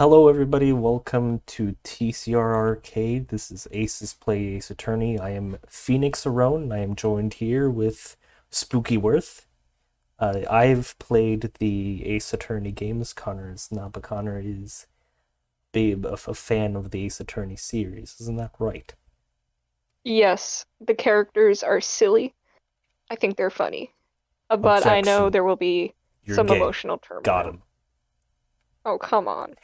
Hello, everybody. Welcome to TCR Arcade. This is Aces Play Ace Attorney. I am Phoenix Arone, and I am joined here with Spooky Worth. I've played the Ace Attorney games. Connor is not, but Connor is a fan of the Ace Attorney series. Isn't that right? Yes, the characters are silly. I think they're funny. But I know Objection. there will be You're some gay. emotional Got turmoil. him. Oh, come on.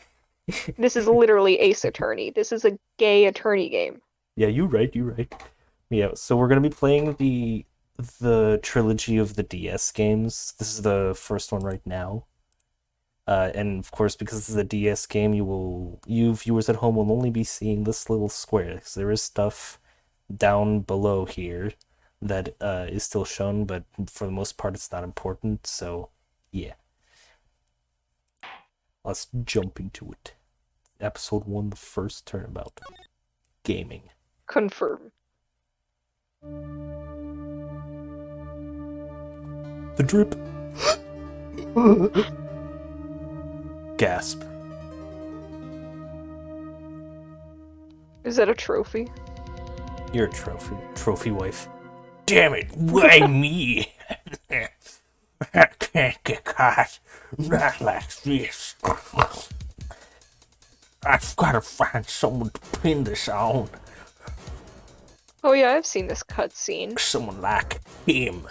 This is literally Ace Attorney. This is a gay attorney game. Yeah, you right. You right. Yeah. So we're gonna be playing the trilogy of the DS games. This is the first one right now. And of course, because this is a DS game, you viewers at home will only be seeing this little square, because there is stuff down below here that is still shown, but for the most part, it's not important. So, yeah, let's jump into it. Episode 1, the first turnabout. Gaming. Confirm. The drip. Gasp. Is that a trophy? You're a trophy wife. Damn it, why me? I can't get caught. Not like this. I've got to find someone to pin this on. Oh yeah, I've seen this cutscene. Someone like him.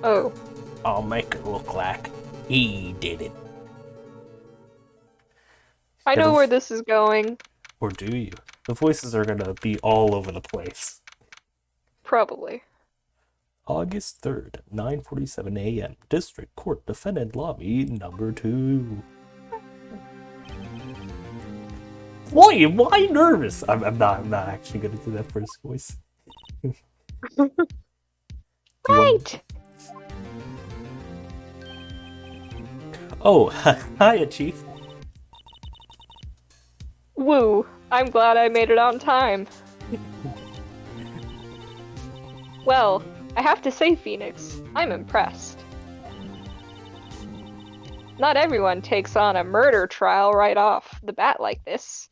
Oh, I'll make it look like he did it. I know where this is going. Or do you? The voices are gonna be all over the place. Probably. August 3rd, 9:47 a.m. District Court Defendant Lobby number 2. Why nervous? I'm not actually gonna do that first voice. Do you want? Right! Oh, hiya, Chief. Woo! I'm glad I made it on time. Well, I have to say, Phoenix, I'm impressed. Not everyone takes on a murder trial right off the bat like this.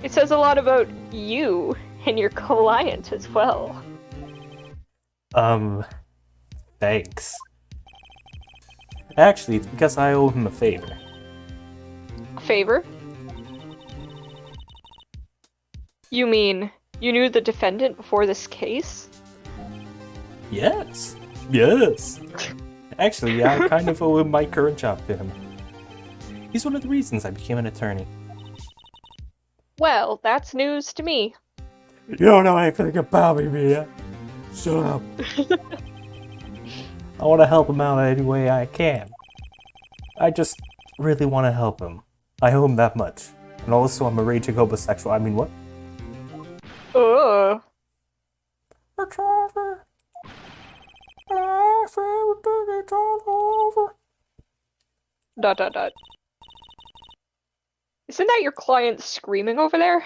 It says a lot about you and your client as well. Um, thanks. Actually, it's because I owe him a favor. A favor? You mean you knew the defendant before this case? Yes. Yes. Actually, yeah, I kind of owe him my current job to him. He's one of the reasons I became an attorney. Well, that's news to me. You don't know anything about me, Mia. Shut up. I want to help him out any way I can. I just really want to help him. I owe him that much. And also, I'm a raging homosexual. I mean, what? Ugh. It's over. It's all over. Dot dot dot. Isn't that your client screaming over there?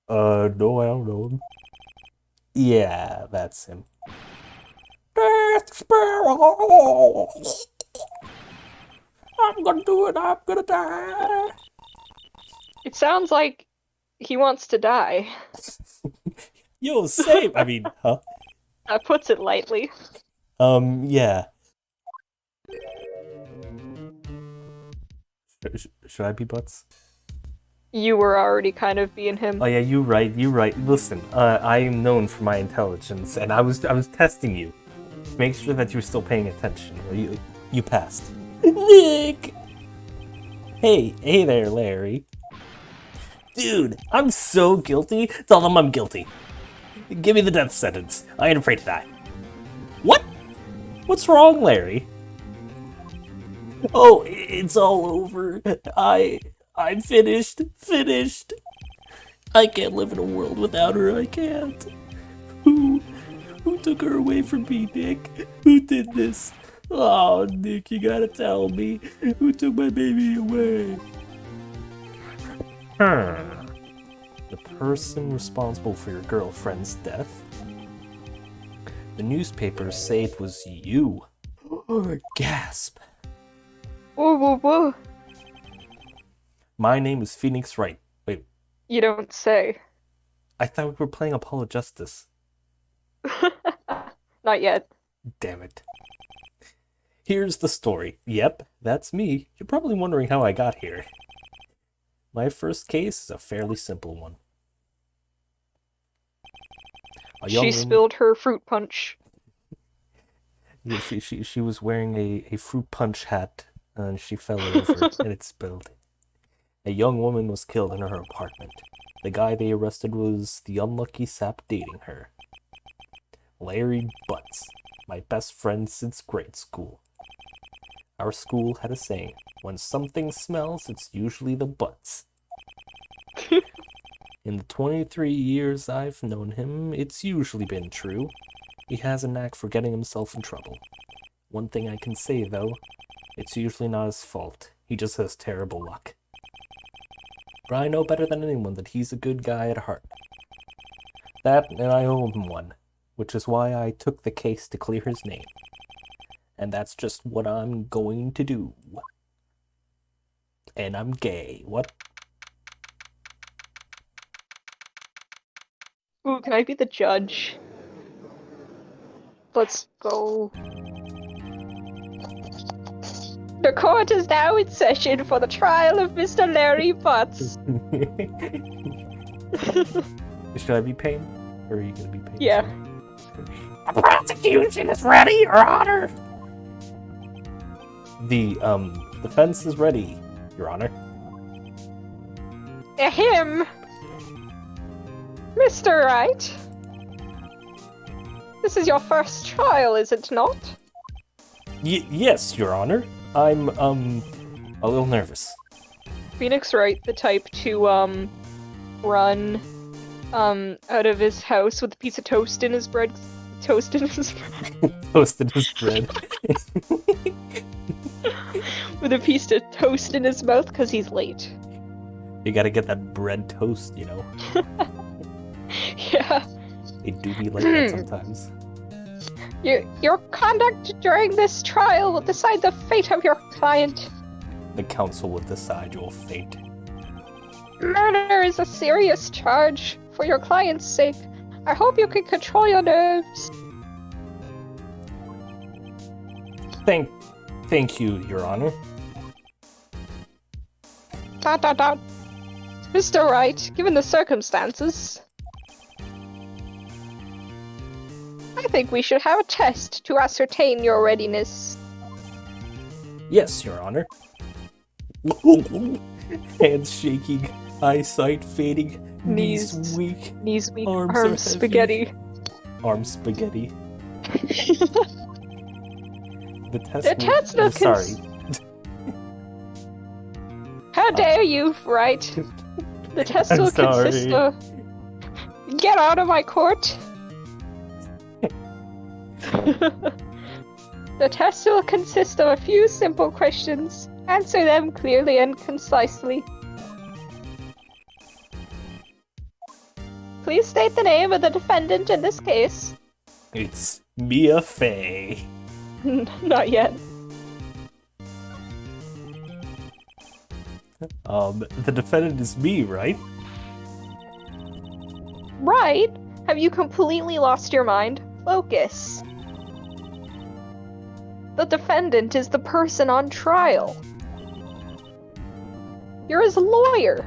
No, I don't know him. Yeah, that's him. Death Sparrow! I'm gonna do it, I'm gonna die! It sounds like he wants to die. Yo, same! I mean, huh? That puts it lightly. Yeah. Should I be butts? You were already kind of being him. Oh yeah, you right. Listen, I am known for my intelligence, and I was testing you. Make sure that you're still paying attention. You passed. Nick! Hey there, Larry. Dude, I'm so guilty. Tell them I'm guilty. Give me the death sentence. I ain't afraid to die. What? What's wrong, Larry? Oh, it's all over. I'm finished. Finished. I can't live in a world without her. I can't. Who who took her away from me, Nick? Who did this? Oh, Nick, you gotta tell me. Who took my baby away? The person responsible for your girlfriend's death? The newspapers say it was you. Gasp. Woo woo woo. My name is Phoenix Wright. Wait, You don't say. I thought we were playing Apollo Justice. Not yet. Damn it. Here's the story. Yep, that's me. You're probably wondering how I got here. My first case is a fairly simple one. She spilled her fruit punch. Yeah, she was wearing a fruit punch hat and she fell over and it spilled. A young woman was killed in her apartment. The guy they arrested was the unlucky sap dating her. Larry Butts, my best friend since grade school. Our school had a saying, when something smells, it's usually the butts. In the 23 years I've known him, it's usually been true. He has a knack for getting himself in trouble. One thing I can say, though, it's usually not his fault. He just has terrible luck. But I know better than anyone that he's a good guy at heart. That, and I owe him one, which is why I took the case to clear his name. And that's just what I'm going to do. And I'm gay. What? Ooh, can I be the judge? Let's go. The court is now in session for the trial of Mr. Larry Butts. Should I be paying? Or are you gonna be paying? Yeah. The prosecution is ready, Your Honor! The defense is ready, Your Honor. Him! Mr. Wright? This is your first trial, is it not? Yes, Your Honor. I'm, a little nervous. Phoenix Wright, the type to, run, out of his house with a piece of toast in his bread. Toast in his Toasted his bread. with a piece of toast in his mouth because he's late. You gotta get that bread toast, you know. Yeah. They do be like that sometimes. Your conduct during this trial will decide the fate of your client. The council will decide your fate. Murder is a serious charge. For your client's sake, I hope you can control your nerves. Thank you, Your Honor. ... Mr. Wright, given the circumstances, I think we should have a test to ascertain your readiness. Yes, Your Honor. Hands shaking, eyesight fading, knees weak, arms arms spaghetti. Arms spaghetti. The test will sorry. How dare you, Wright? The test I'm will sorry. consist of... Get out of my court! The test will consist of a few simple questions. Answer them clearly and concisely. Please state the name of the defendant in this case. It's Mia Fey. Not yet. The defendant is me, right? Right? Have you completely lost your mind? Focus. The defendant is the person on trial. You're his lawyer.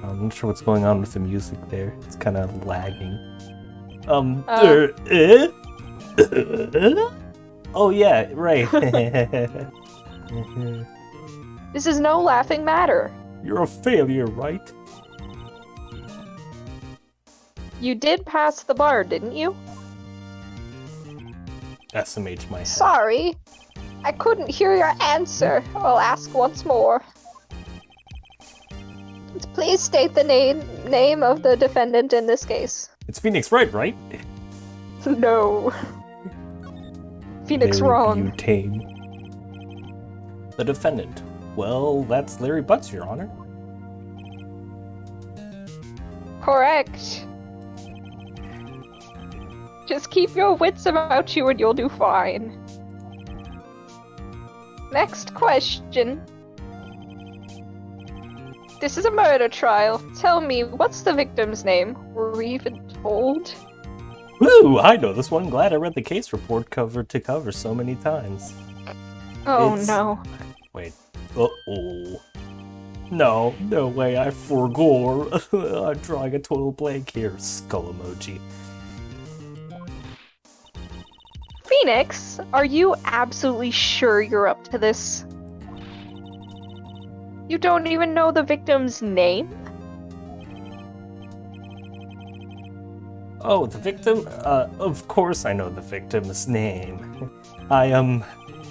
I'm not sure what's going on with the music there. It's kind of lagging. Oh yeah, right. This is no laughing matter. You're a failure, right? You did pass the bar, didn't you? SMH my head. Sorry. I couldn't hear your answer. I'll ask once more. Please state the name of the defendant in this case. It's Phoenix Wright, right? No. Phoenix Very wrong. butane. The defendant. Well, that's Larry Butts, Your Honor. Correct. Just keep your wits about you and you'll do fine. Next question. This is a murder trial. Tell me, what's the victim's name? Were we even told? Woo! I know this one. Glad I read the case report cover to cover so many times. Oh It's- no. Wait. Uh-oh. No, no way, I forgore. I'm drawing a total blank here. Skull emoji. Phoenix, are you absolutely sure you're up to this? You don't even know the victim's name? Oh, the victim? Of course I know the victim's name. I,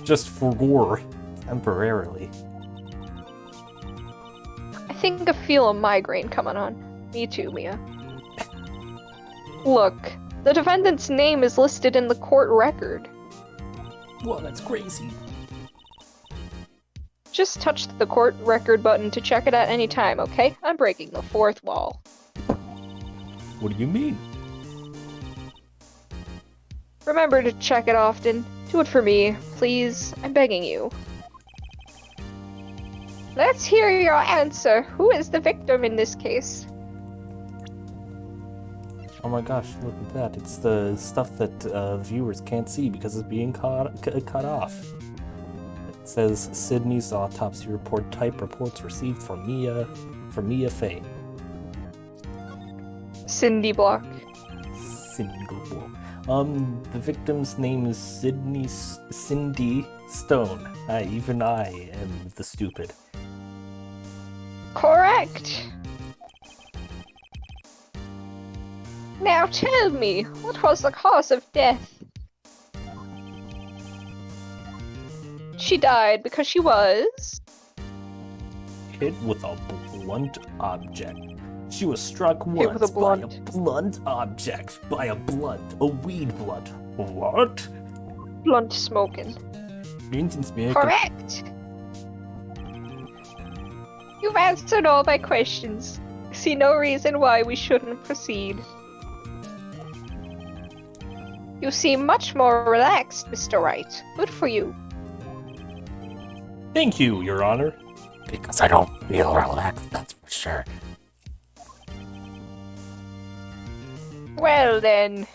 just forgore temporarily. I think I feel a migraine coming on. Me too, Mia. Look, the defendant's name is listed in the court record. Whoa, that's crazy. Just touch the court record button to check it at any time, okay? I'm breaking the fourth wall. What do you mean? Remember to check it often. Do it for me, please. I'm begging you. Let's hear your answer. Who is the victim in this case? Oh my gosh, look at that. It's the stuff that viewers can't see because it's being cut off. It says Sydney's autopsy report type reports received from Mia Fay. Cindy Block. Single. The victim's name is Cindy Stone. Even I am the stupid. Correct. Now tell me, what was the cause of death? She died because she was... Hit with a blunt object. She was struck Hit with once a by a blunt. blunt object. By a weed blunt. What? Blunt smoking. Correct! You've answered all my questions. I see no reason why we shouldn't proceed. You seem much more relaxed, Mr. Wright. Good for you. Thank you, Your Honor. Because I don't feel relaxed, that's for sure. Well then.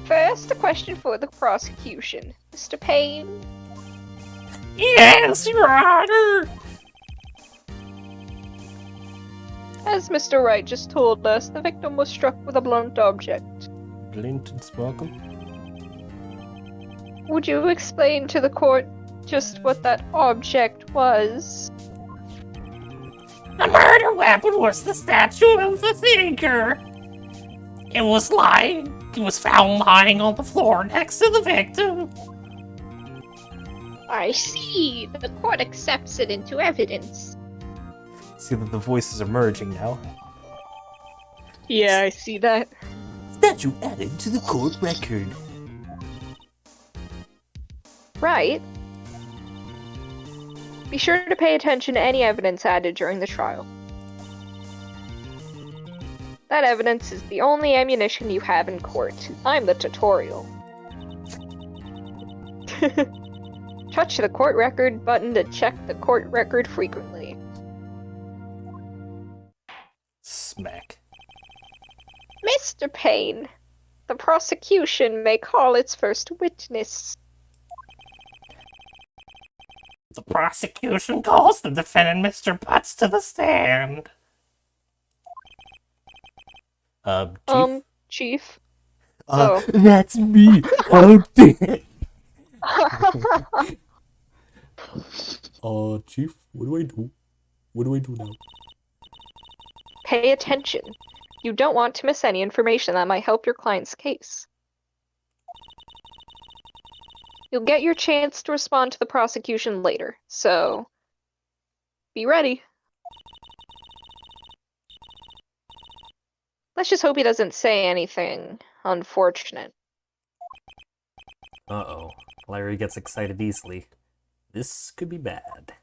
First, a question for the prosecution. Mr. Payne? Yes, Your Honor! As Mr. Wright just told us, the victim was struck with a blunt object. Blunt and smoking? Would you explain to the court just what that object was? The murder weapon was the statue of the thinker. It was found lying on the floor next to the victim. I see. The court accepts it into evidence. See that the voices are merging now. Yeah, I see that. Statue added to the court record. Right. Be sure to pay attention to any evidence added during the trial. That evidence is the only ammunition you have in court. I'm the tutorial. Touch the court record button to check the court record frequently. Smack. Mr. Payne, the prosecution may call its first witness. The prosecution calls the defendant Mr. Butts to the stand. Chief? Chief? That's me! Oh, damn! Chief, what do I do? What do I do now? Pay attention. You don't want to miss any information that might help your client's case. You'll get your chance to respond to the prosecution later, so be ready. Let's just hope he doesn't say anything unfortunate. Uh-oh. Larry gets excited easily. This could be bad.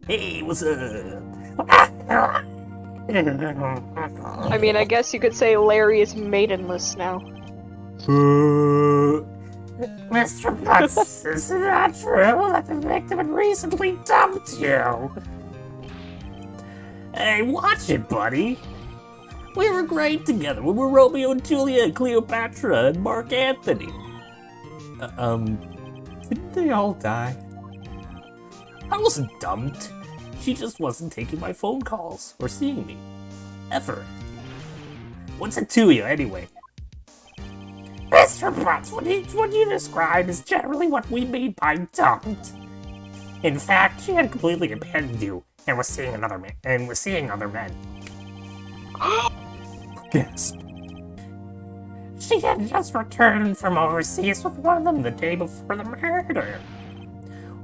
Hey, what's up? I mean, I guess you could say Larry is maidenless now. Mr. Butts, is it not true that the victim had recently dumped you? Hey, watch it, buddy. We were great together. We were Romeo and Juliet, Cleopatra, and Mark Anthony. Didn't they all die? I wasn't dumped. She just wasn't taking my phone calls or seeing me. Ever. What's it to you, anyway? Mr. Butts, what you describe is generally what we mean by dumped. In fact, she had completely abandoned you and was seeing other men. Gasp. She had just returned from overseas with one of them the day before the murder.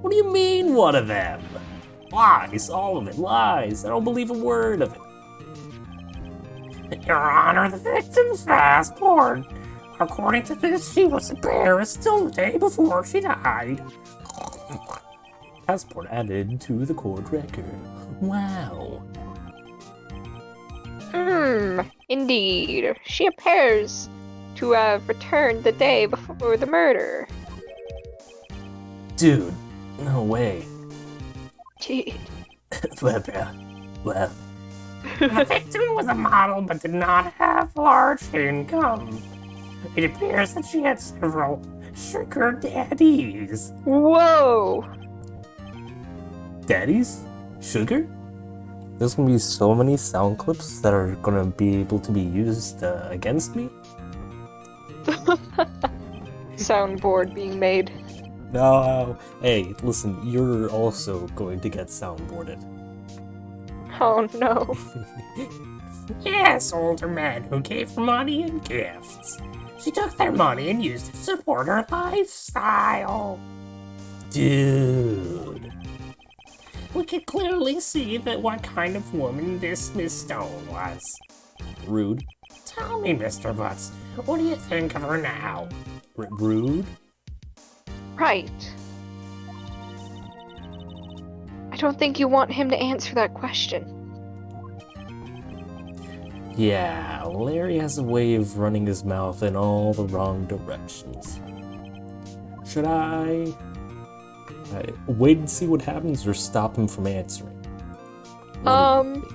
What do you mean, one of them? Lies, all of it, lies. I don't believe a word of it. Your Honor, the victim's passport. According to this, she was in Paris till the day before she died. Passport added to the court record. Wow. Indeed. She appears to have returned the day before the murder. Dude, no way. Gee. Well. The victim was a model but did not have large income. It appears that she had several sugar daddies. Whoa! Daddies? Sugar? There's gonna be so many sound clips that are gonna be able to be used against me. Soundboard being made. No. Hey, listen, you're also going to get soundboarded. Oh no. Yes, older men who gave her money and gifts. She took their money and used it to support her lifestyle. Dude. We could clearly see that what kind of woman this Miss Stone was. Rude. Tell me, Mr. Butts, what do you think of her now? Rude? Right. I don't think you want him to answer that question. Yeah, Larry has a way of running his mouth in all the wrong directions. Should I wait and see what happens or stop him from answering? What do you think?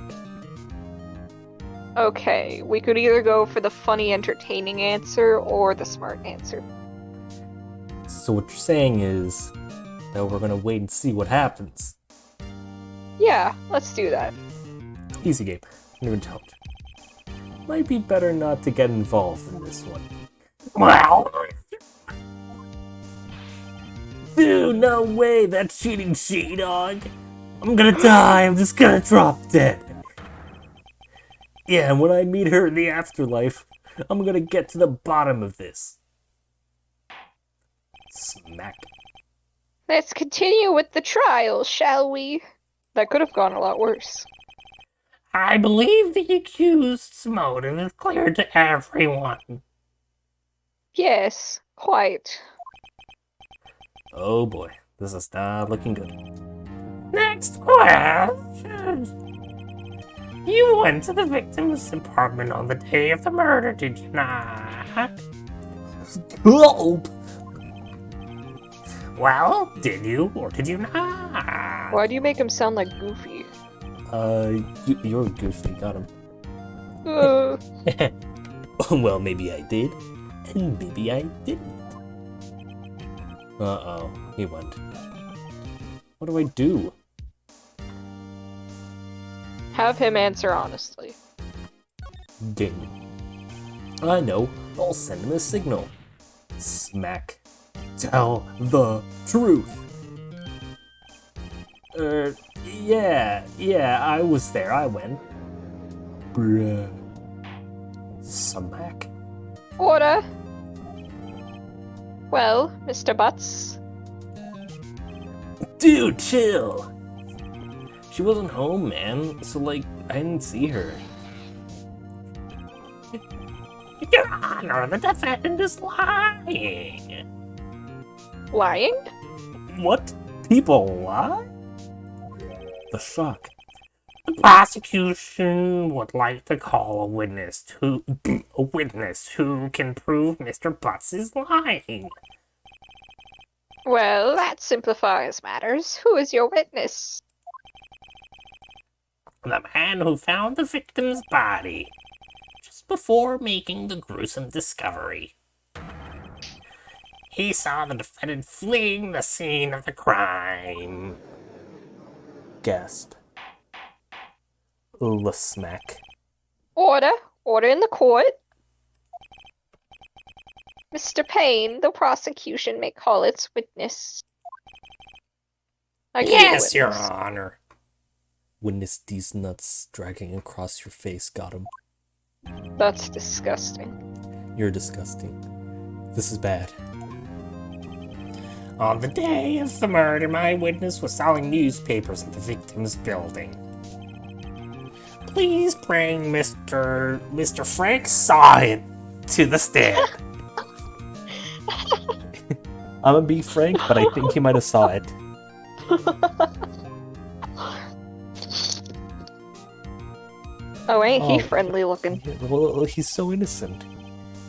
Okay, we could either go for the funny, entertaining answer or the smart answer. So what you're saying is that we're gonna wait and see what happens. Yeah, let's do that. Easy game. New intelligence. Might be better not to get involved in this one. Well, Dude, no way, that cheating she-dog. I'm gonna die, I'm just gonna drop dead. Yeah, and when I meet her in the afterlife, I'm gonna get to the bottom of this. Smack. Let's continue with the trial, shall we? That could have gone a lot worse. I believe the accused's motive is clear to everyone. Yes, quite. Oh boy, this is not looking good. Next question. You went to the victim's apartment on the day of the murder, did you not? Gulp! Well, did you or did you not? Why do you make him sound like Goofy? You're goofy, got him. Well, maybe I did, and maybe I didn't. Uh-oh, he went. What do I do? Have him answer honestly. Ding. I know, I'll send him a signal. Smack. Tell the truth. Yeah, I was there, I went. Bruh. Smack. Order. Well, Mr. Butts. Dude, chill. She wasn't home, man, so like, I didn't see her. Your Honor, the defendant is lying. Lying? What? People lie? The shock. The prosecution would like to call a witness who can prove Mr. Butts is lying. Well, that simplifies matters. Who is your witness? The man who found the victim's body just before making the gruesome discovery. He saw the defendant fleeing the scene of the crime. Gasp. La smack. Order. Order in the court. Mr. Payne, the prosecution may call its witness. I can be the Yes, Your witness. Honor. Witness these nuts dragging across your face. Got him. That's disgusting. You're disgusting. This is bad. On the day of the murder, my witness was selling newspapers at the victim's building. Please bring Mr. Frank Saw It to the stand. I'm gonna be frank, but I think he might have saw it. Oh, ain't he Oh. friendly looking? Well, he's so innocent.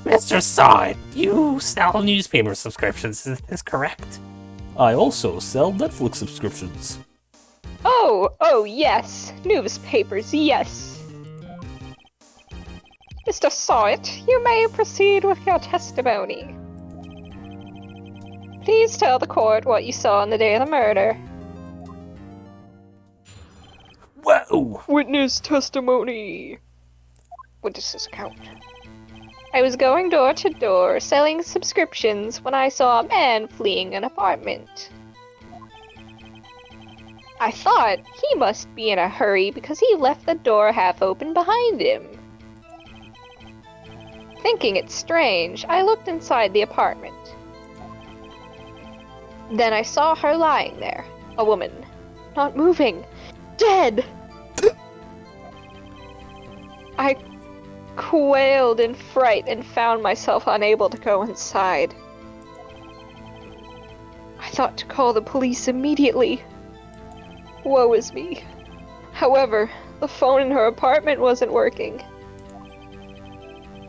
Mr. Saw It, you sell newspaper subscriptions, is this correct? I also sell Netflix subscriptions. Oh, yes. Newspapers, yes. Mr. Sawit, you may proceed with your testimony. Please tell the court what you saw on the day of the murder. Whoa! Witness testimony. Witness's account. I was going door to door selling subscriptions when I saw a man fleeing an apartment. I thought he must be in a hurry because he left the door half open behind him. Thinking it strange, I looked inside the apartment. Then I saw her lying there, a woman, not moving, dead. I quailed in fright and found myself unable to go inside. I thought to call the police immediately. Woe is me. However, the phone in her apartment wasn't working.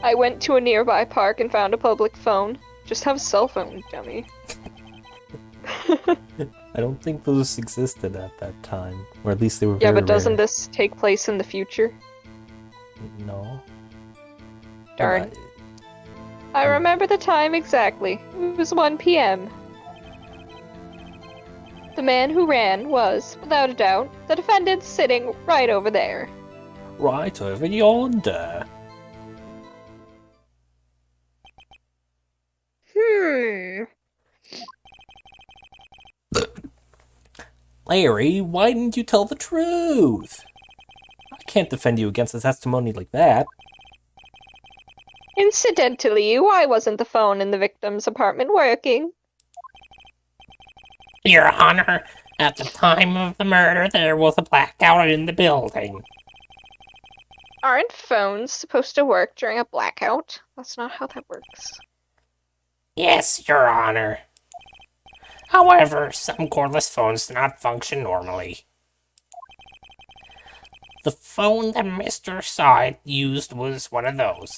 I went to a nearby park and found a public phone. Just have a cell phone, dummy. I don't think those existed at that time. Or at least they were Yeah, very but doesn't rare. this take place in the future? No. Darn. I remember the time exactly. It was 1 p.m. The man who ran was, without a doubt, the defendant sitting right over there. Right over yonder. Larry, why didn't you tell the truth? I can't defend you against a testimony like that. Incidentally, why wasn't the phone in the victim's apartment working? Your Honor, at the time of the murder, there was a blackout in the building. Aren't phones supposed to work during a blackout? That's not how that works. Yes, Your Honor. However, some cordless phones do not function normally. The phone that Mr. Side used was one of those.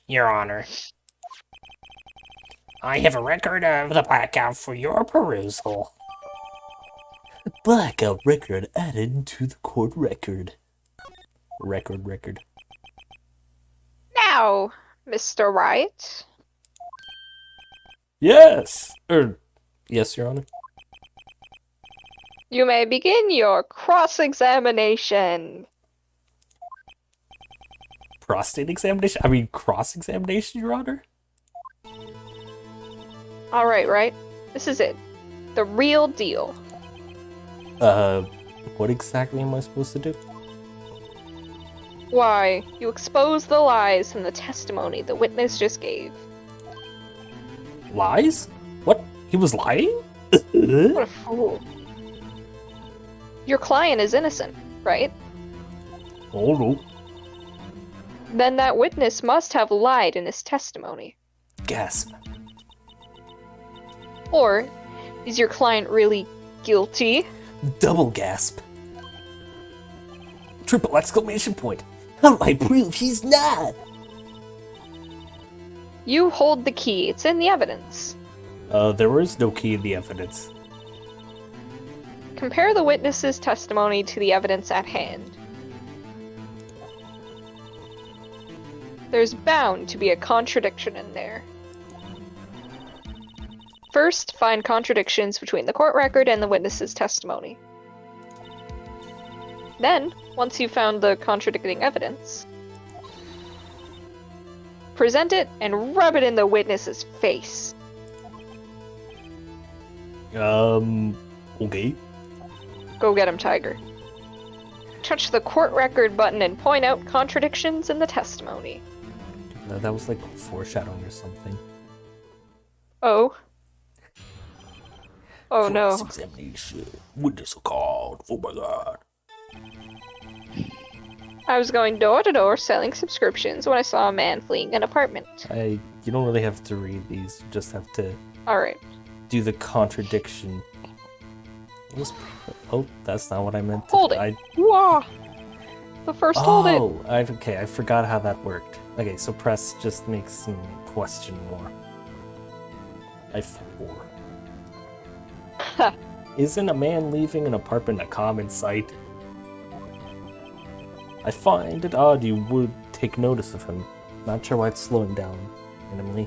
Your Honor. I have a record of the blackout for your perusal. Blackout record added to the court record. Record. Now, Mr. Wright. Yes! Yes, Your Honor. You may begin your cross-examination. Prostate examination? I mean, cross-examination, Your Honor? Alright, right? This is it. The real deal. What exactly am I supposed to do? Why, you expose the lies in the testimony the witness just gave. Lies? What? He was lying? What a fool. Your client is innocent, right? Oh no. Then that witness must have lied in his testimony. Gasp. Or, is your client really guilty? Double gasp. Triple exclamation point! How do I prove he's not? You hold the key. It's in the evidence. There is no key in the evidence. Compare the witness's testimony to the evidence at hand. There's bound to be a contradiction in there. First, find contradictions between the court record and the witness's testimony. Then, once you've found the contradicting evidence, present it and rub it in the witness's face. Okay. Go get him, Tiger. Touch the court record button and point out contradictions in the testimony. That was like foreshadowing or something. Oh. Oh no. Cross-examination. Witness called. Oh my god. I was going door to door selling subscriptions when I saw a man fleeing an apartment. You don't really have to read these, you just have to Alright. do the contradiction. Oh, that's not what I meant to Hold it. Wah! The first hold it. Oh, okay, I forgot how that worked. Okay, so press just makes me question more. I forgot. Isn't a man leaving an apartment a common sight? I find it odd you would take notice of him. Not sure why it's slowing down randomly.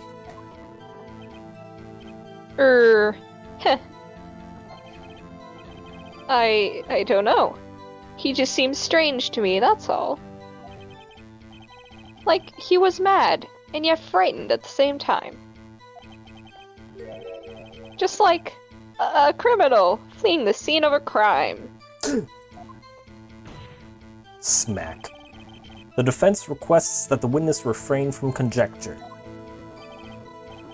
Heh. I don't know. He just seems strange to me, that's all. Like, he was mad, and yet frightened at the same time. Just like a criminal fleeing the scene of a crime. Smack. The defense requests that the witness refrain from conjecture.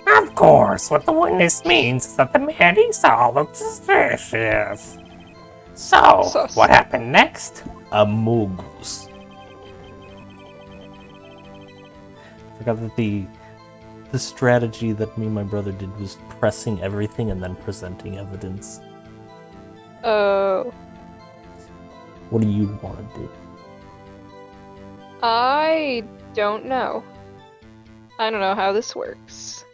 Of course, what the witness means is that the man he saw looked suspicious. So, Sus. what happened next? Amogus. Forgot that the strategy that me and my brother did was pressing everything and then presenting evidence. Oh. What do you want to do? I don't know. I don't know how this works.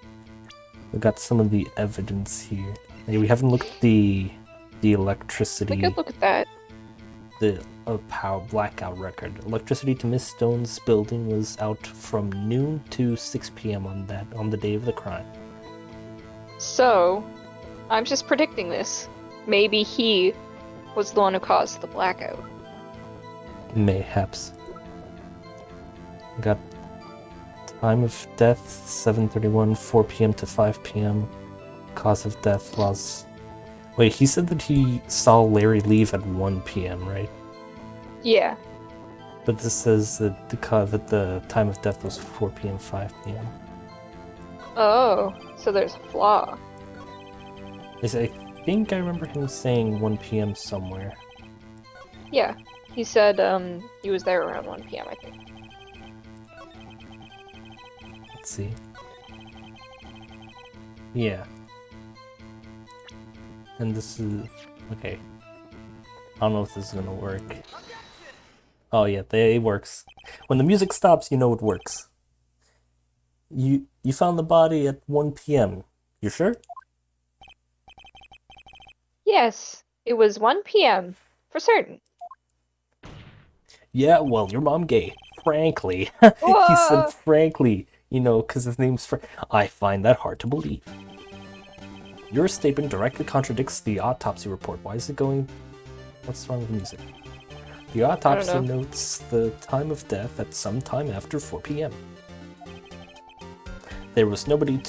We got some of the evidence here. Hey, we haven't looked at the electricity. We could look at that. The power blackout record. Electricity to Miss Stone's building was out from noon to 6 p.m. on the day of the crime. So, I'm just predicting this. Maybe he was the one who caused the blackout. Mayhaps. We got time of death 7:31, 4 p.m. to 5 p.m. Cause of death was. Wait, he said that he saw Larry leave at 1 p.m., right? Yeah. But this says that the time of death was 4 p.m., 5 p.m. Oh, so there's a flaw. I think I remember him saying 1 p.m. somewhere. Yeah. He said, he was there around 1 p.m., I think. Let's see. Yeah. And this is... okay. I don't know if this is gonna work. Oh yeah, it works. When the music stops, you know it works. You found the body at 1 p.m. You sure? Yes, it was 1 p.m. For certain. Yeah, well, your mom gay. Frankly. He said Whoa! frankly, because his name's I find that hard to believe. Your statement directly contradicts the autopsy report. Why is it going... What's wrong with the music? The autopsy notes the time of death at some time after 4 p.m. There was no body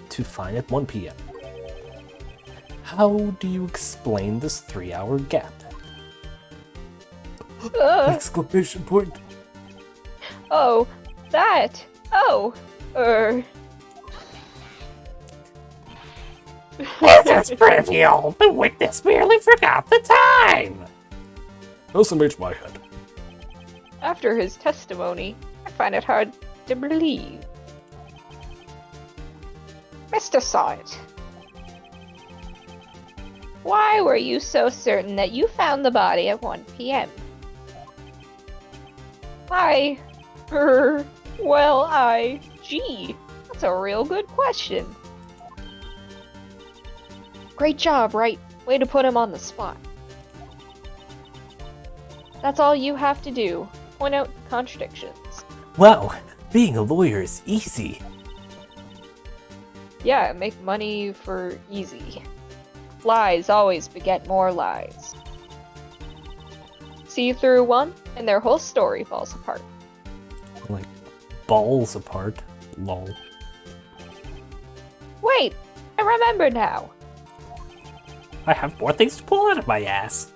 to find at 1 p.m. How do you explain this 3-hour gap? Exclamation point. Oh, that! Oh! This is trivial. The witness merely forgot the time. SMH my head. After his testimony, I find it hard to believe. Mr. saw it. Why were you so certain that you found the body at 1 p.m.? Gee, that's a real good question. Great job, right? Way to put him on the spot. That's all you have to do. Point out the contradictions. Wow, being a lawyer is easy. Yeah, make money for easy. Lies always beget more lies. See through one, and their whole story falls apart. Like, balls apart. Lol. Wait, I remember now. I have more things to pull out of my ass.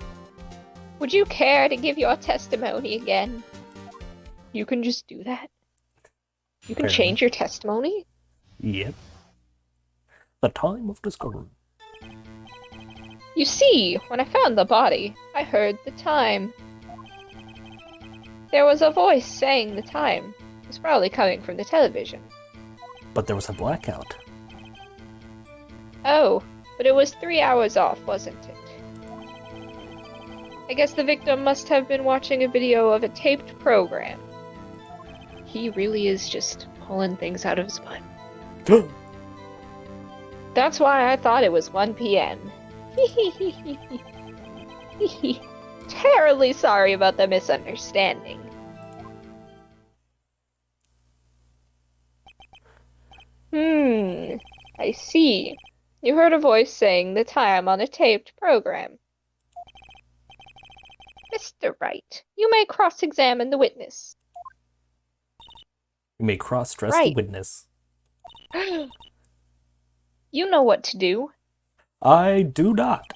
Would you care to give your testimony again? You can just do that? You can Apparently. change your testimony? Yep. The time of discovery. You see, when I found the body, I heard the time. There was a voice saying the time. It was probably coming from the television. But there was a blackout. Oh, but it was 3 hours off, wasn't it? I guess the victim must have been watching a video of a taped program. He really is just pulling things out of his butt. That's why I thought it was 1 p.m. Terribly sorry about the misunderstanding. I see. You heard a voice saying the time on a taped program. Mr. Wright, you may cross-examine the witness. You may cross-dress the Right. witness. You know what to do. I do not.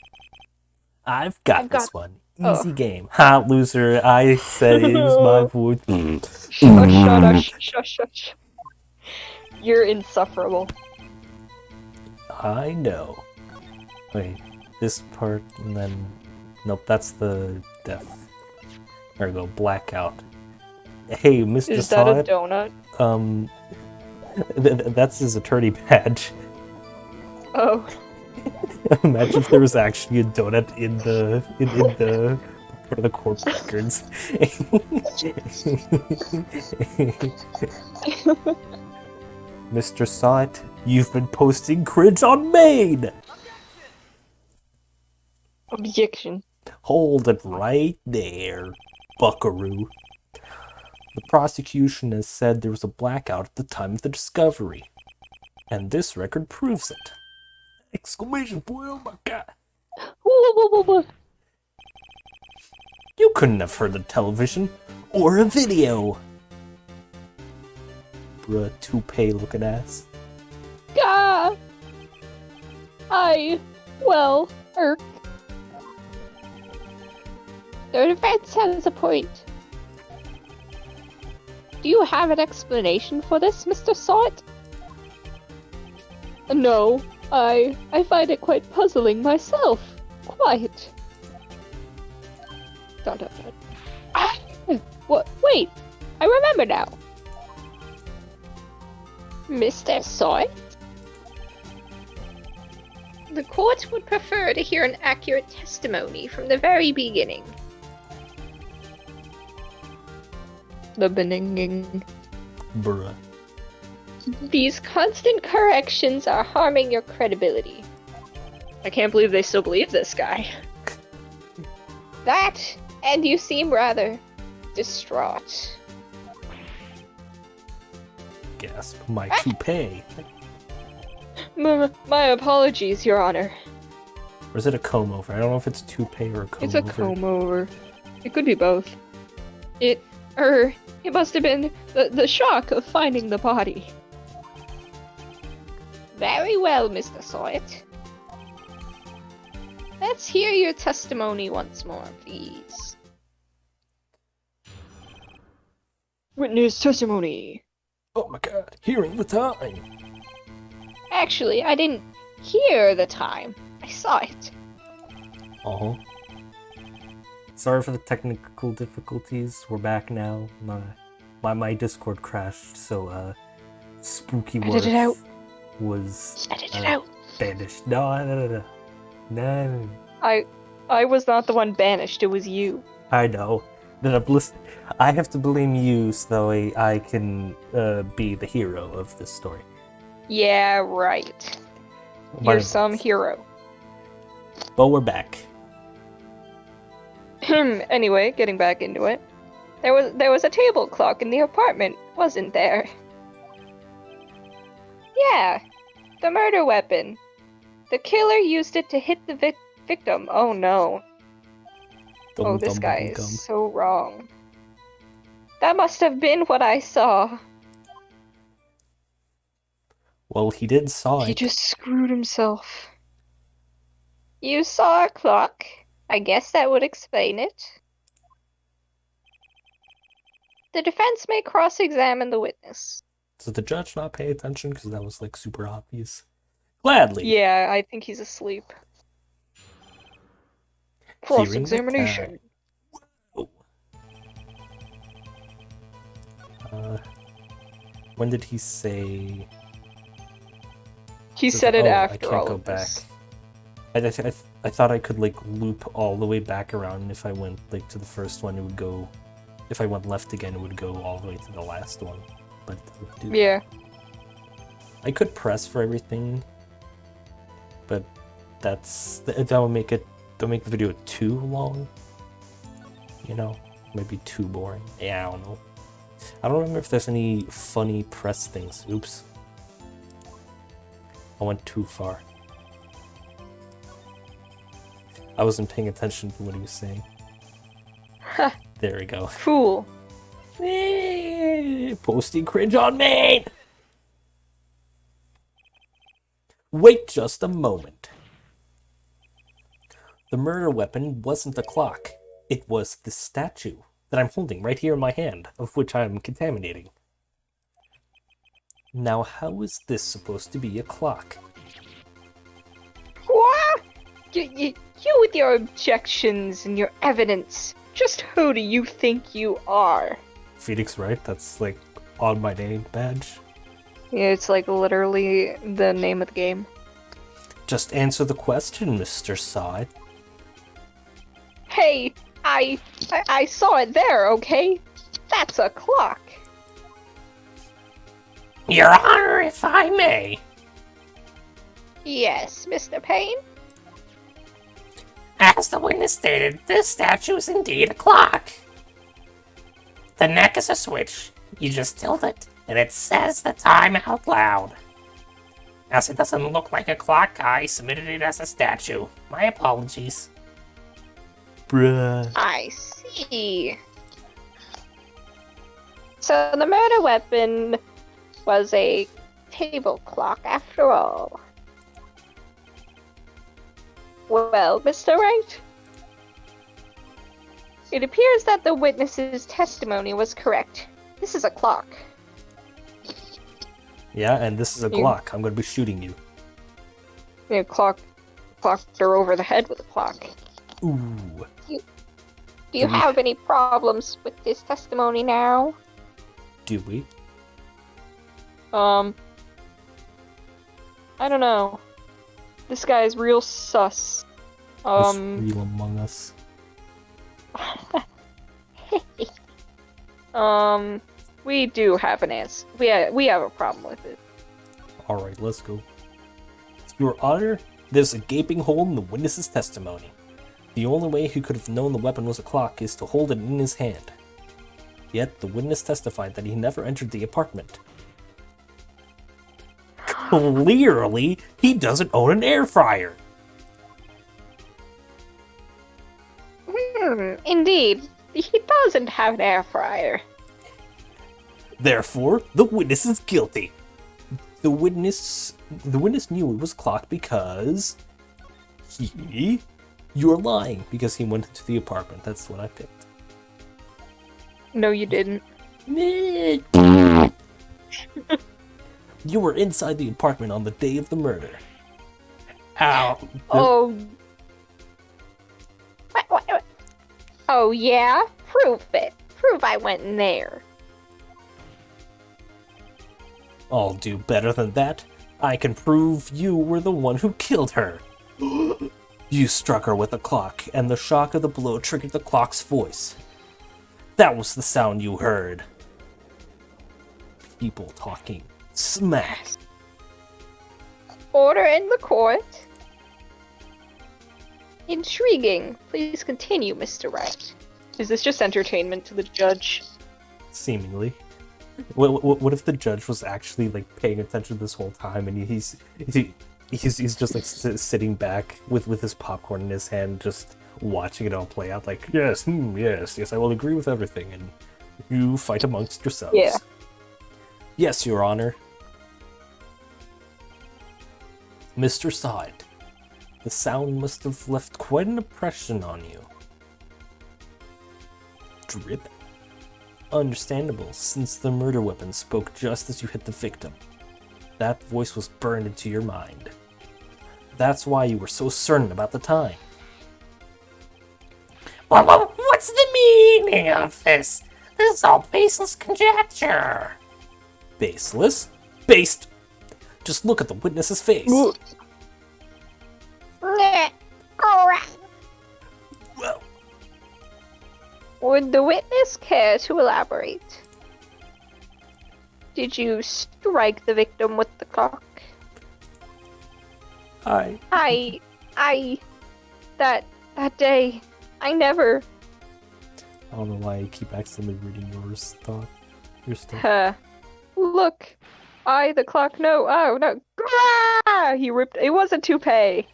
I've got I've this got- one. oh. Easy game. Ha, loser. I said it was my voice. Shush. You're insufferable. I know. Wait, this part and then... Nope, that's the death. There we go, blackout. Hey, Mr. Is that a Sod, donut? that's his attorney badge. Oh. Imagine if there was actually a donut in the part of the court records. Mr. Sot, you've been posting cringe on Maine! Objection. Hold it right there, buckaroo. The prosecution has said there was a blackout at the time of the discovery. And this record proves it. Exclamation point, oh my god. You couldn't have heard the television or a video. Bruh, toupee looking ass. Gah! The defense has a point. Do you have an explanation for this, Mr. Sot? No, I find it quite puzzling myself. Quite. Dot. Ah, what? Wait, I remember now. Mr. Sot? The court would prefer to hear an accurate testimony from the very beginning. The beninging. Bruh. These constant corrections are harming your credibility. I can't believe they still believe this guy. That, and you seem rather distraught. Gasp, my toupee. My apologies, Your Honor. Or is it a comb over? I don't know if it's toupee or a comb It's over. a comb over. It could be both. It must have been the shock of finding the body. Very well, Mr. Sawyer. Let's hear your testimony once more, please. Witness testimony. Oh my god, hearing the time. Actually, I didn't hear the time. I saw it. Uh-huh. Sorry for the technical difficulties. We're back now. My Discord crashed, so Spooky Edit it out. was Edit it out. banished. No. I was not the one banished, it was you. I know. Then I have to blame you so I can be the hero of this story. Yeah, right. You're some hero. But we're back. Anyway, getting back into it. There was a table clock in the apartment, wasn't there? Yeah, the murder weapon. The killer used it to hit the victim. Oh no. Oh, this guy is so wrong. That must have been what I saw. Well, he did saw it. He just screwed himself. You saw a clock? I guess that would explain it. The defense may cross-examine the witness. Did the judge not pay attention? Because that was, like, super obvious. Gladly. Yeah, I think he's asleep. Cross-examination. When did he say... He said it after I can't all go of back. this. I thought I could, like, loop all the way back around, and if I went, like, to the first one, it would go... If I went left again, it would go all the way to the last one. But it doesn't do Yeah. I could press for everything, but that would make the video too long. You know, maybe too boring. Yeah, I don't know. I don't remember if there's any funny press things. Oops. I went too far. I wasn't paying attention to what he was saying. Ha! There we go. Fool. Posting cringe on main! Wait just a moment. The murder weapon wasn't the clock. It was the statue that I'm holding right here in my hand, of which I'm contaminating. Now, how is this supposed to be a clock? What? You with your objections and your evidence. Just who do you think you are? Phoenix, right? That's like on my name badge. Yeah, it's like literally the name of the game. Just answer the question, Mr. Side. Hey, I saw it there, okay? That's a clock. Your Honor, if I may. Yes, Mr. Payne? As the witness stated, this statue is indeed a clock. The neck is a switch. You just tilt it, and it says the time out loud. As it doesn't look like a clock, I submitted it as a statue. My apologies. Bruh. I see. So the murder weapon was a table clock after all. Well, Mr. Wright, it appears that the witness's testimony was correct. This is a clock. Yeah, and this is a Glock. I'm gonna be shooting you. You clocked her over the head with a clock. Ooh. Do you have any problems with this testimony now? Do we? I don't know. This guy is real sus. What's real among us? We do have an answer. We have a problem with it. Alright, let's go. Your Honor, there's a gaping hole in the witness's testimony. The only way he could have known the weapon was a clock is to hold it in his hand. Yet, the witness testified that he never entered the apartment. Clearly, he doesn't own an air fryer. Indeed, he doesn't have an air fryer. Therefore, the witness is guilty. The witness knew it was a clock because you're lying because he went into the apartment. That's what I picked. No, you didn't. You were inside the apartment on the day of the murder. Ow. Oh. What? Oh, yeah? Prove it. Prove I went in there. I'll do better than that. I can prove you were the one who killed her. You struck her with a clock, and the shock of the blow triggered the clock's voice. That was the sound you heard. People talking smack. Order in the court. Intriguing. Please continue, Mr. Wright. Is this just entertainment to the judge? Seemingly. What if the judge was actually like paying attention this whole time, and he's just like sitting back with his popcorn in his hand, just watching it all play out? Like, yes, yes, I will agree with everything, and you fight amongst yourselves. Yeah. Yes, Your Honor. Mr. Side, the sound must have left quite an impression on you. Drip. Understandable, since the murder weapon spoke just as you hit the victim. That voice was burned into your mind. That's why you were so certain about the time. Well, what's the meaning of this? This is all baseless conjecture. Baseless? Based? Just look at the witness's face. Well, Would the witness care to elaborate? Did you strike the victim with the clock? I That day, I never. I don't know why I keep accidentally reading your stuff. Look, the clock, no, oh, no. He ripped, it was a toupee.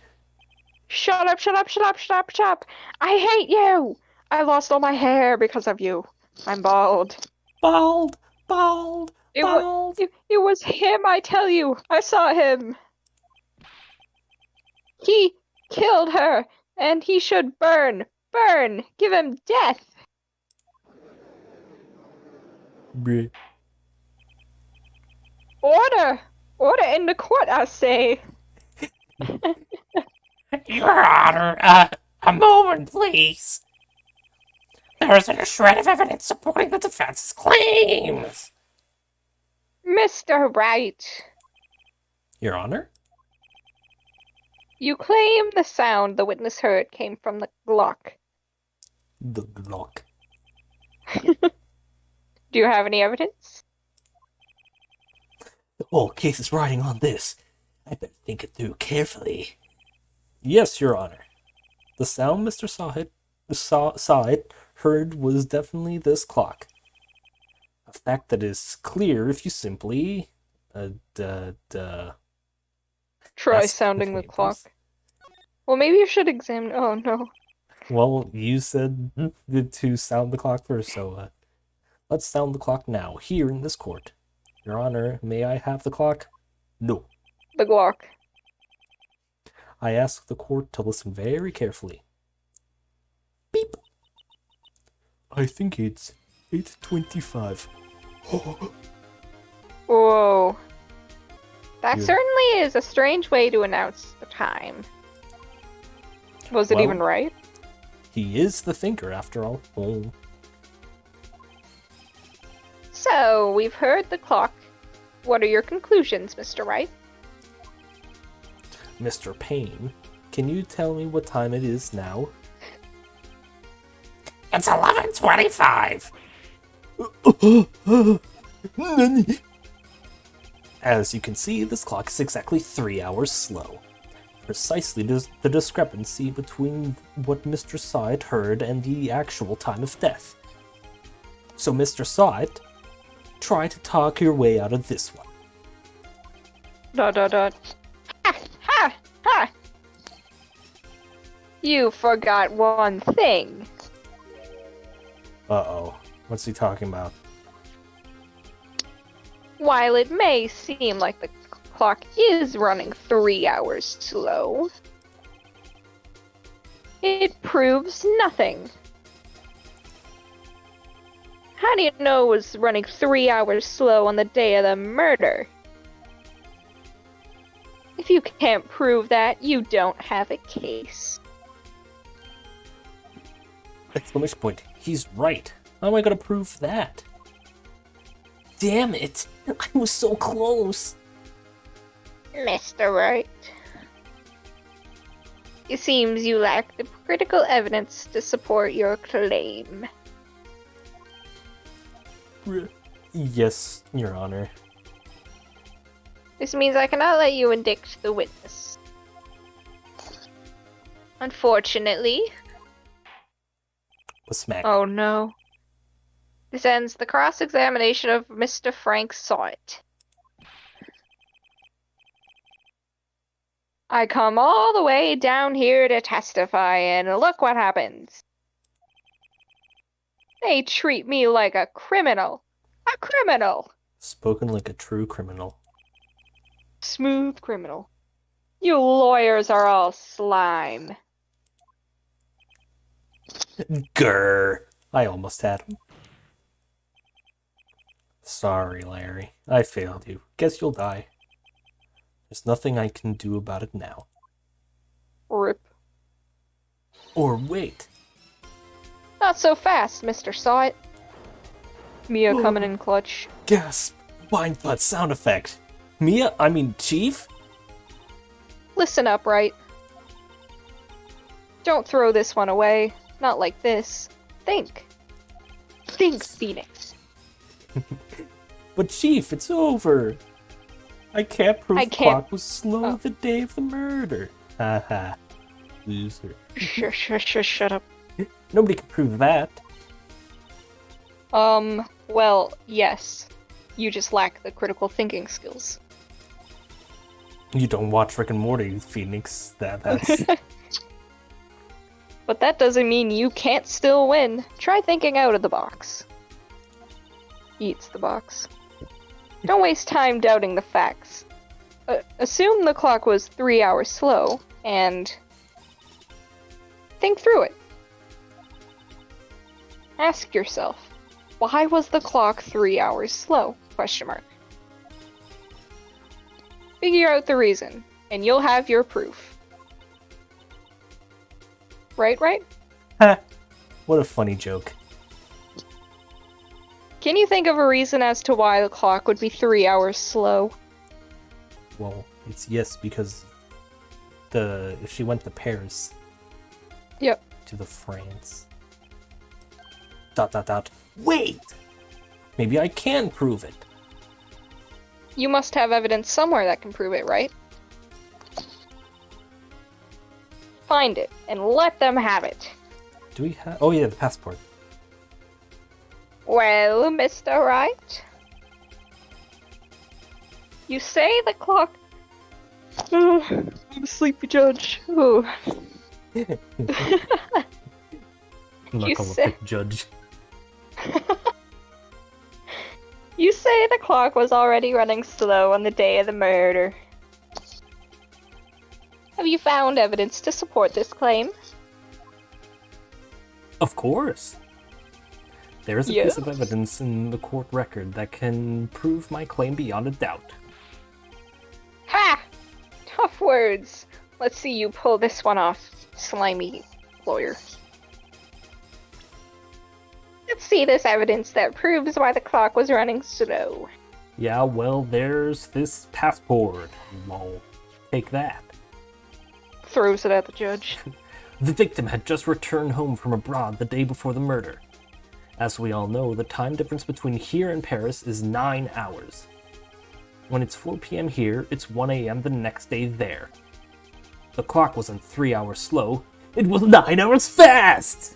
Shut up. I hate you. I lost all my hair because of you. I'm bald. Bald. It was him, I tell you. I saw him. He killed her, and he should burn. Give him death. Bleh. Order in the court, I say. Your Honor, a moment, please. There isn't a shred of evidence supporting the defense's claims. Mr. Wright, Your Honor? you claim the sound the witness heard came from the Glock. The Glock. Do you have any evidence? The whole case is riding on this. I better think it through carefully. Yes, Your Honor. The sound Mr. Sahid heard was definitely this clock. A fact that is clear if you simply Try Ask sounding the the clock. neighbors. Well, maybe you should examine. Oh no. Well, you said to sound the clock first, so let's sound the clock now, here in this court. Your Honor, may I have the clock? No. The Glock. I ask the court to listen very carefully. Beep. I think it's 8:25. Whoa. That Yeah. certainly is a strange way to announce the time. Was it Well- even right? He is the thinker, after all. Oh. So, we've heard the clock. What are your conclusions, Mr. Wright? Mr. Payne, can you tell me what time it is now? It's 11:25. As you can see, this clock is exactly 3 hours slow. Precisely the discrepancy between what Mr. Sahid heard and the actual time of death. So, Mr. Sahid, try to talk your way out of this one. ... Ha! You forgot one thing. Uh-oh. What's he talking about? While it may seem like the clock is running 3 hours slow, it proves nothing. How do you know it was running 3 hours slow on the day of the murder? If you can't prove that, you don't have a case. Exclamation point. He's right. How am I gonna prove that? Damn it! I was so close! Mr. Wright, It seems you lack the critical evidence to support your claim. Yes, Your Honor. This means I cannot let you indict the witness. Unfortunately. A smack. Oh no. This ends the cross-examination of Mr. Frank Sawit. I come all the way down here to testify, and look what happens. They treat me like a criminal. A criminal! Spoken like a true criminal. Smooth criminal. You lawyers are all slime. Grr! I almost had him. Sorry, Larry. I failed you. Guess you'll die. There's nothing I can do about it now. Rip. Or wait. Not so fast, Mr. Sawit. Mia coming in clutch. Gasp! Wine butt sound effect. Mia? I mean, Chief? Listen up, right? Don't throw this one away. Not like this. Think. Think, Phoenix. But Chief, it's over. I can't prove I the can't- clock was slow the day of the murder. Haha. Loser. Shut up. Nobody can prove that. Well, yes. You just lack the critical thinking skills. You don't watch Rick and Morty, Phoenix. That's... But that doesn't mean you can't still win. Try thinking out of the box. Eats the box. Don't waste time doubting the facts. Assume the clock was 3 hours slow, and think through it. Ask yourself, why was the clock 3 hours slow? Question mark. Figure out the reason, and you'll have your proof. Right? Ha! What a funny joke. Can you think of a reason as to why the clock would be 3 hours slow? Well, it's yes, because she went to Paris. Yep. To the France. ... Wait! Maybe I can prove it. You must have evidence somewhere that can prove it, right? Find it, and let them have it. Do we have... Oh yeah, the passport. Well, Mr. Wright? You say the clock... I'm a sleepy judge. Ooh. I'm not You gonna said- pick judge. You say the clock was already running slow on the day of the murder. Have you found evidence to support this claim? Of course. There is a piece of Yes. evidence in the court record that can prove my claim beyond a doubt. Ha! Tough words. Let's see you pull this one off, slimy lawyer. Let's see this evidence that proves why the clock was running slow. Yeah, well, there's this passport. Lol. Take that. Throws it at the judge. The victim had just returned home from abroad the day before the murder. As we all know, the time difference between here and Paris is 9 hours. When it's 4 p.m. here, it's 1 a.m. the next day there. The clock wasn't 3 hours slow, it was 9 hours fast!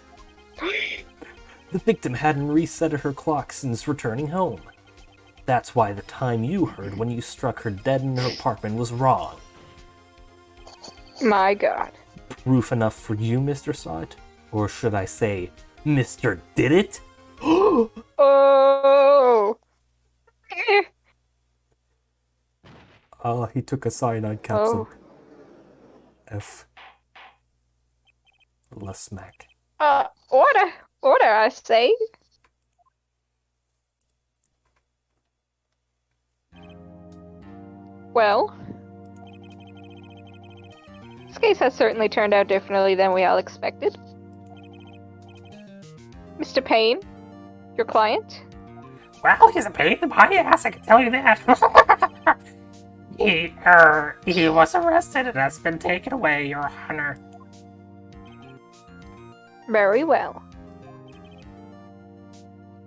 The victim hadn't reset her clock since returning home. That's why the time you heard when you struck her dead in her apartment was wrong. My god. Proof enough for you, Mr. Sawit? Or should I say, Mr. Did It? Oh! He took a cyanide capsule. Oh. F. Less smack. Order, I say. Well, this case has certainly turned out differently than we all expected. Mr. Payne, your client? Well, he's a pain in my ass, I can tell you that. He was arrested and has been taken away, Your Honor. Very well.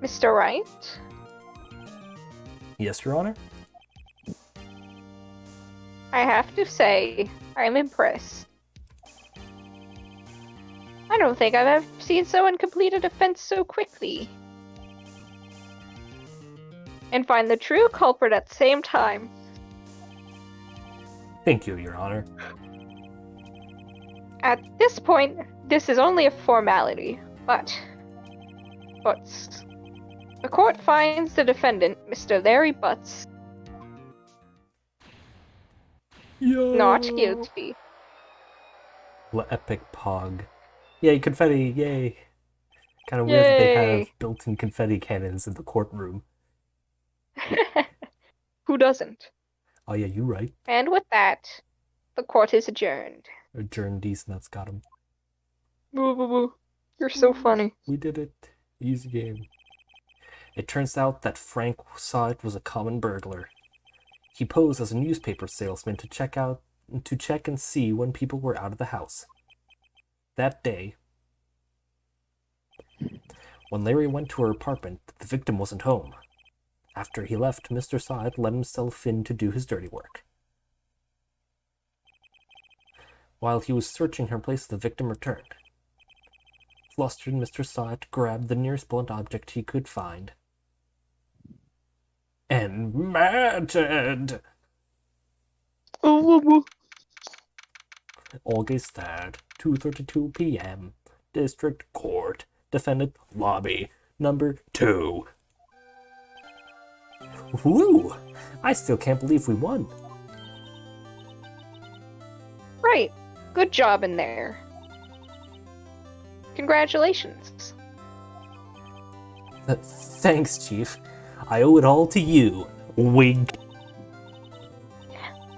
Mr. Wright? Yes, Your Honor? I have to say, I'm impressed. I don't think I've ever seen someone complete a defense so quickly. And find the true culprit at the same time. Thank you, Your Honor. At this point, this is only a formality, but the court finds the defendant, Mr. Larry Butts, not guilty. Epic pog. Yay, confetti, yay. Kind of weird that they have Yay! built-in confetti cannons in the courtroom. Who doesn't? Oh yeah, you right. And with that, the court is adjourned. Adjourned these nuts got him. Boo boo boo. You're so funny. We did it. Easy game. It turns out that Frank Sod was a common burglar. He posed as a newspaper salesman to check and see when people were out of the house. That day, when Larry went to her apartment, the victim wasn't home. After he left, Mr. Sod let himself in to do his dirty work. While he was searching her place, the victim returned. Flustered, Mr. Sod grabbed the nearest blunt object he could find and murdered. August 3rd, 2:32 p.m. District Court, Defendant Lobby, number 2. Woo! I still can't believe we won. Right. Good job in there. Congratulations. Thanks, Chief. I owe it all to you. Wink.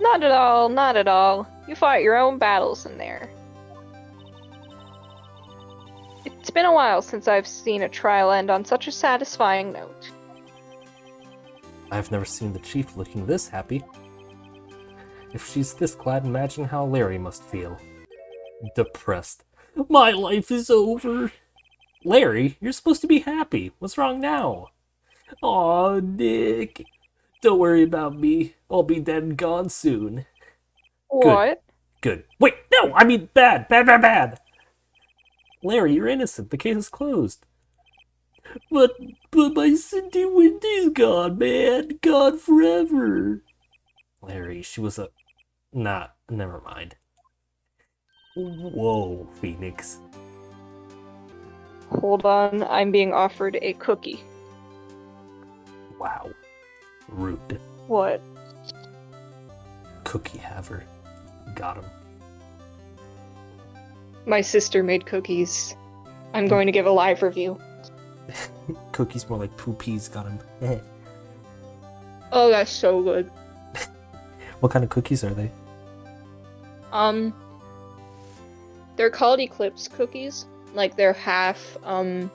Not at all, not at all. You fought your own battles in there. It's been a while since I've seen a trial end on such a satisfying note. I've never seen the Chief looking this happy. If she's this glad, imagine how Larry must feel. Depressed. My life is over. Larry, you're supposed to be happy. What's wrong now? Aw, Nick. Don't worry about me. I'll be dead and gone soon. What? Good. Wait, no! I mean bad! Bad, bad, bad! Larry, you're innocent. The case is closed. But my Cindy Windy's gone, man. Gone forever. Larry, she was a... Nah, never mind. Whoa, Phoenix. Hold on, I'm being offered a cookie. Wow. Rude. What? Cookie haver. Got him. My sister made cookies. I'm going to give a live review. Cookies more like poopies. Got him. Oh, that's so good. What kind of cookies are they? They're called Eclipse cookies. Like, they're half, Oh,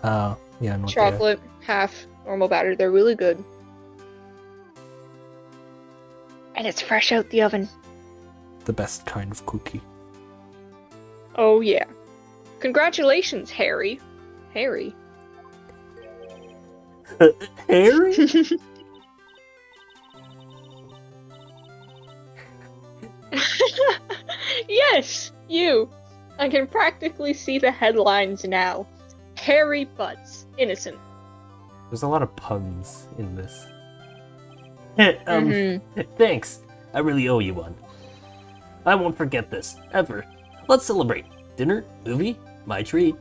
yeah, I know what they are. chocolate, half normal batter. They're really good. And it's fresh out the oven. The best kind of cookie. Oh, yeah. Congratulations, Harry. Harry. Harry? Yes, you. I can practically see the headlines now. Harry Butts, innocent. There's a lot of puns in this. Thanks. I really owe you one. I won't forget this, ever. Let's celebrate. Dinner, movie, my treat.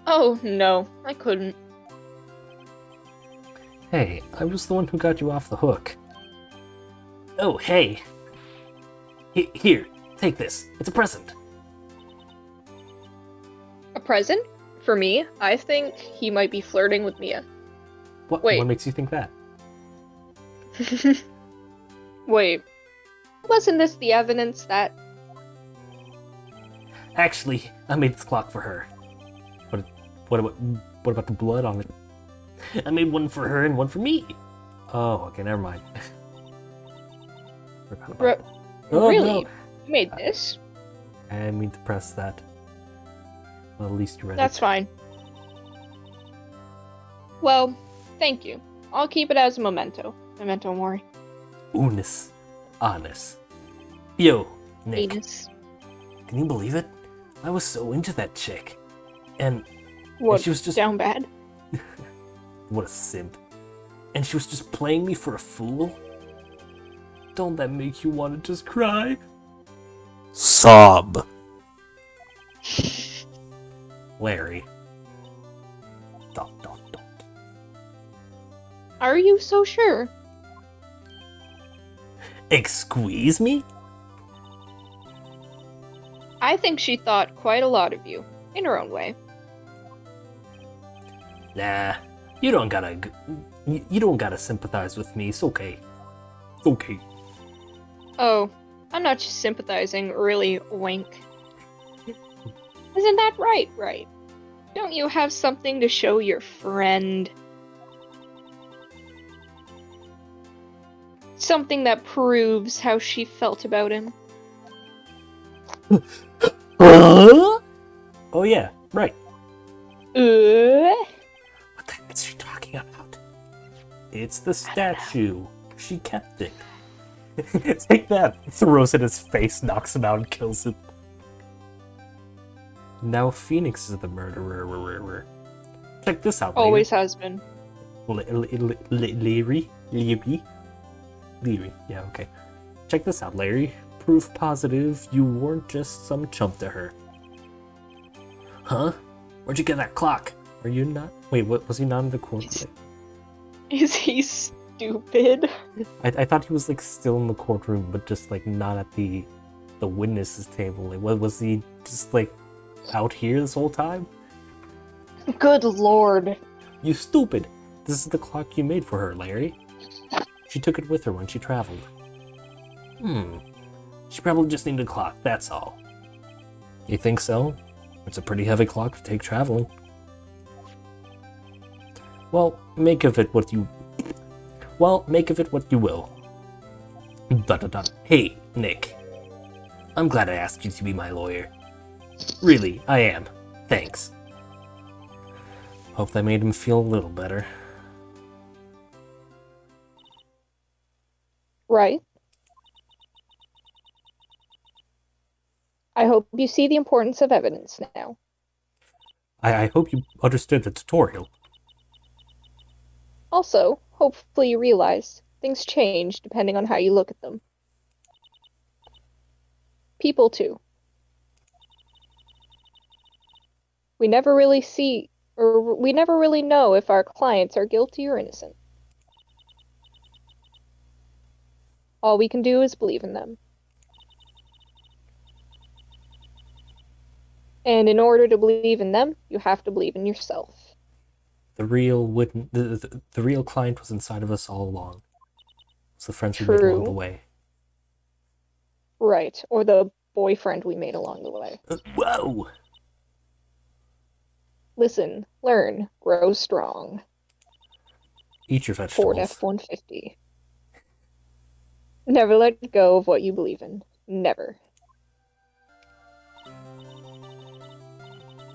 Oh, no, I couldn't. Hey, I was the one who got you off the hook. Oh, hey. Here, take this. It's a present. A present? For me? I think he might be flirting with Mia. Wait. What makes you think that? Wait. Wasn't this the evidence that... Actually, I made this clock for her. What about the blood on it? I made one for her and one for me. Oh, okay, never mind. Forgot about that. Oh, Really? no. You made this? I didn't mean to press that. Well, at least you read That's it. fine. Well, thank you. I'll keep it as a memento. Memento mori. Unis. Honest. Yo, Nick. Anus. Can you believe it? I was so into that chick. And What, she was just... down bad? What a simp. And she was just playing me for a fool? Don't that make you want to just cry? Sob. Larry. Dot, dot, dot. Are you so sure? Excuse me? I think she thought quite a lot of you, in her own way. Nah, you don't gotta sympathize with me. It's okay. It's okay. Oh, I'm not just sympathizing, really, wink. Isn't that right? Don't you have something to show your friend? Something that proves how she felt about him? Oh yeah, right. What the heck is she talking about? It's the statue. She kept it. Take that. Throws it in his face, knocks him out, and kills him. Now Phoenix is the murderer. Check this out. Always has been. Larry. Yeah, okay. Check this out, Larry. Proof positive you weren't just some chump to her. Huh? Where'd you get that clock? Are you not? Wait, what was he not in the courtroom? Is he stupid? I thought he was like still in the courtroom, but just like not at the witnesses table. Like, what was he just like out here this whole time? Good lord. You stupid! This is the clock you made for her, Larry. She took it with her when she traveled. She probably just needed a clock, that's all. You think so? It's a pretty heavy clock to take traveling. Well, make of it what you will. Dot dot dot. Hey, Nick. I'm glad I asked you to be my lawyer. Really, I am. Thanks. Hope that made him feel a little better. Right. I hope you see the importance of evidence now. I hope you understood the tutorial. Also, hopefully you realize things change depending on how you look at them. People too. We never really know if our clients are guilty or innocent. All we can do is believe in them. And in order to believe in them, you have to believe in yourself. The real client was inside of us all along. It's the friends we made along the way. Right, or the boyfriend we made along the way. Whoa! Listen, learn, grow strong. Eat your Ford vegetables. F-150. Never let go of what you believe in. Never.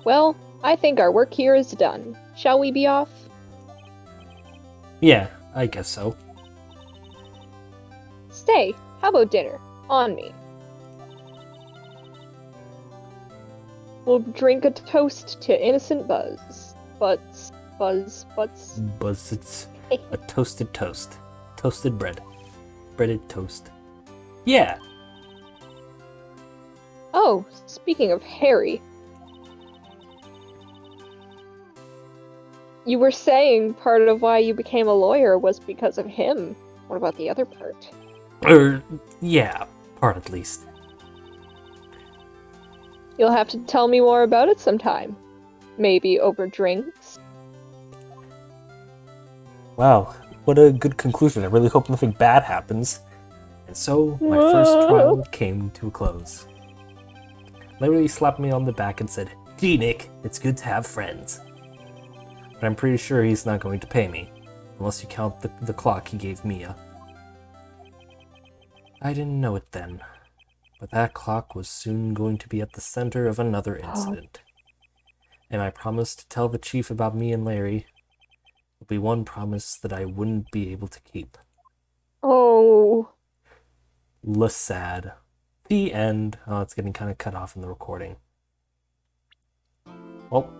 Well, I think our work here is done. Shall we be off? Yeah, I guess so. Stay. How about dinner? On me. We'll drink a toast to innocent Buzz. Buzz. Buzz, it's a toasted toast. Toasted bread. Breaded toast. Yeah! Oh, speaking of Harry. You were saying part of why you became a lawyer was because of him. What about the other part? Yeah, part at least. You'll have to tell me more about it sometime. Maybe over drinks? Wow, what a good conclusion. I really hope nothing bad happens. And so, my first trial came to a close. Larry slapped me on the back and said, "Gee, Nick, it's good to have friends." But I'm pretty sure he's not going to pay me, unless you count the clock he gave Mia. I didn't know it then, But that clock was soon going to be at the center of another incident. And my promise to tell the chief about me and Larry will be one promise that I wouldn't be able to keep. Oh. Sad. The end. Oh, it's getting kind of cut off in the recording. Well,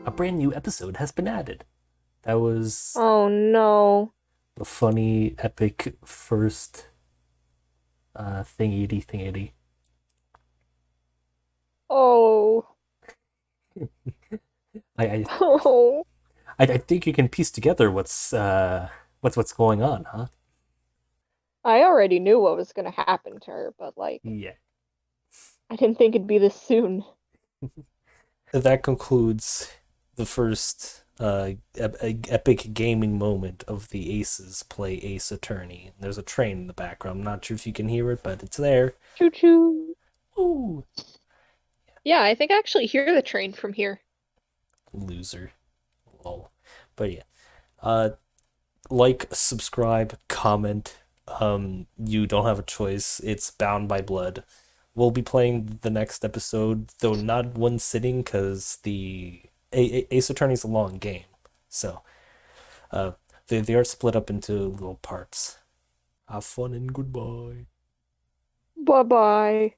a brand new episode has been added. That was Oh no. the funny, epic first thingy. Oh. I, Oh. I think you can piece together what's going on, huh? I already knew what was gonna happen to her, but like, Yeah. I didn't think it'd be this soon. That concludes the first epic gaming moment of the Aces play Ace Attorney. There's a train in the background. I'm not sure if you can hear it, but it's there. Choo choo. Ooh, Yeah, I think I actually hear the train from here. loser. Lol. But yeah. Uh, like, subscribe, comment. You don't have a choice. It's bound by blood. We'll be playing the next episode, though not one sitting, because the Ace Attorney's a long game. So, they are split up into little parts. Have fun and goodbye. Bye bye.